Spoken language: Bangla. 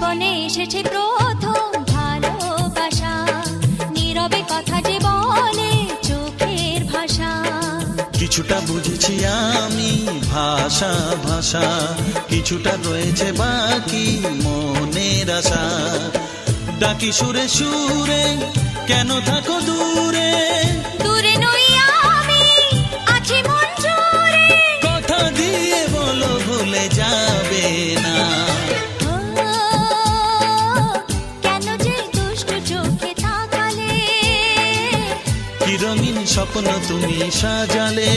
জীবনে এসেছে প্রথম ভালোবাসা, নীরবে কথা যে বলে চোখের ভাষা। কিছুটা বুঝেছি আমি ভাষা ভাষা, কিছুটা রয়েছে বাকি মনের আশা। ডাকি সুরে সুরে কেন থাকো দূরে, দূরে নই আমি আছি মন জুড়ে। কথা দিয়ে বলো ভুলে যাবে না। ও, কেন যে দুষ্টু চোখে তাকালে, কি রঙিন স্বপ্ন তুমি সাজালে।